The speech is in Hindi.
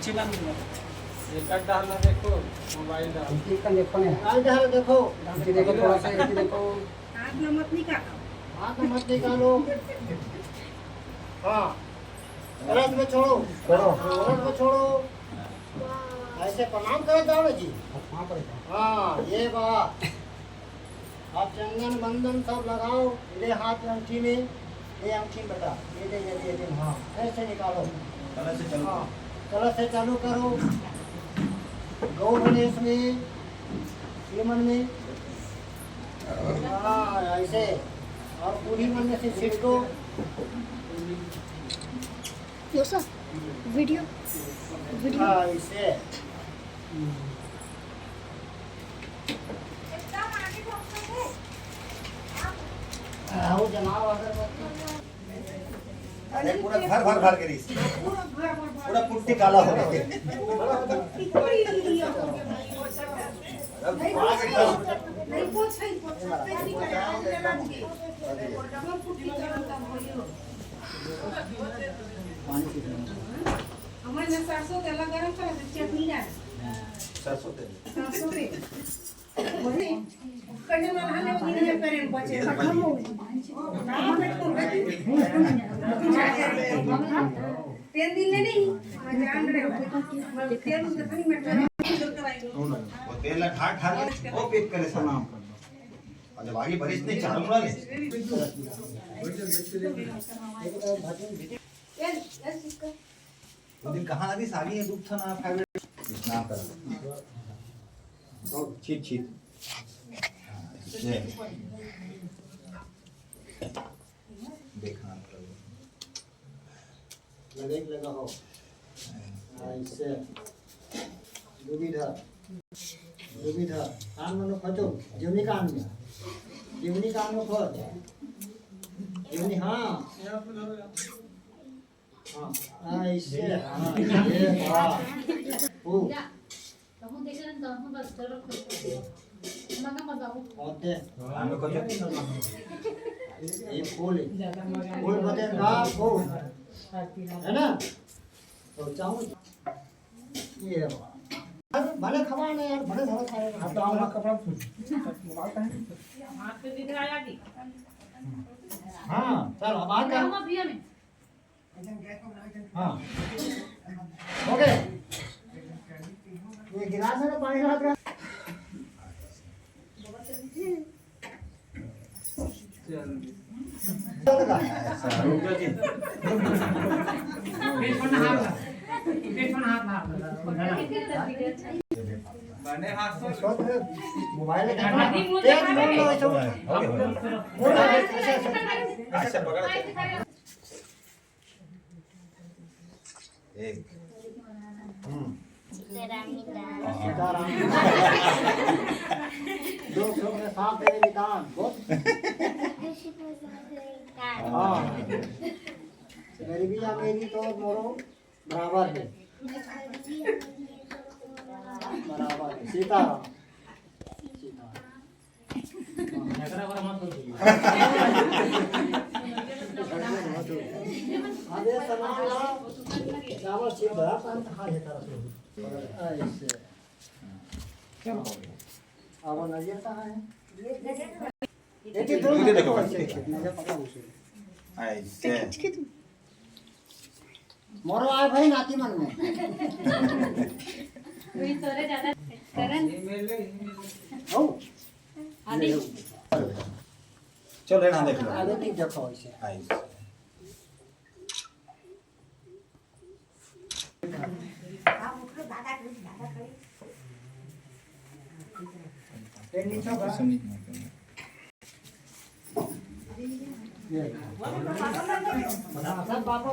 चिल्लाना एक डालना देखो मोबाइल डाल ठीक है देखो ने डाल डाल देखो देखो थोड़ा सा ये देखो हाथ में मत निकालो। हाथ में मत निकालो। हाँ कलश में छोड़ो कलश में छोड़ो। ऐसे प्रणाम करो जाओ जी। वहाँ पर हाँ ये बात। आप चंदन बंदन सब लगाओ। ये हाथ में अंगठी में ये अंगठी बेटा ये दे हाँ ऐसे निकालो। कलश से चलो। हाँ कलश से चालू करो। गौ गणेश में यमन में हाँ ऐसे और पूरी मन में से छिड़को। वीडियो हाँ ऐसे आओ जनाब अगरबत्ती। अरे पूरा घर भर भर के रही पूरा पुट्टी काला हो गया। हमारे सरसों तेल गरम करा चटनी डाल सरसों तेल सरसों तेल वही कने ना हने गिरे करें बचे खत्म हो गई तेल दिले नहीं जान रहे हो तेल से थोड़ी मिर्च वो तेल ढाक ढाक के वो पेक करे सलाम कर दो और जब आगे बरिश नहीं चालू करा ले वो दिन कहाँ लगी सागी है दुख था ना फाइव इतना कर और छीट छीट ये देखना लगा हो ऐसे दुविधा कान में फटो जीवनी कान में फट जीवनी हाँ हाँ ऐसे हाँ ये वाह ओ होते हमें को जो ये फूल बदे ना फूल है ना तो चाहूँ ये भले खवा नहीं यार भले धरा खाए आप तो हमारा कपड़ा मोबाइल का है हाथ पे दिखाया कि हाँ चल अब आ गया भैया में हाँ हो गए ये गिलास है ना पानी हाथ का मोबाइल अच्छा पकड़ एक सीताराम दो लोग ने सांप है निकाल बहुत हाँ गरीबिया मेरी तो मोरो बराबर है सीताराम अबे सलाम चावल सीधा हाँ ये तरह ऐसे अब नजर कहाँ है एक दो देखो नजर पकड़ा उसे ऐसे मोरो आए भाई नाती मन में वही तोरे ज्यादा करन हो आदि चलो लेना देख लो आगे ठीक देखो ऐसे ऐसे एक नीचे बा ये सब बापो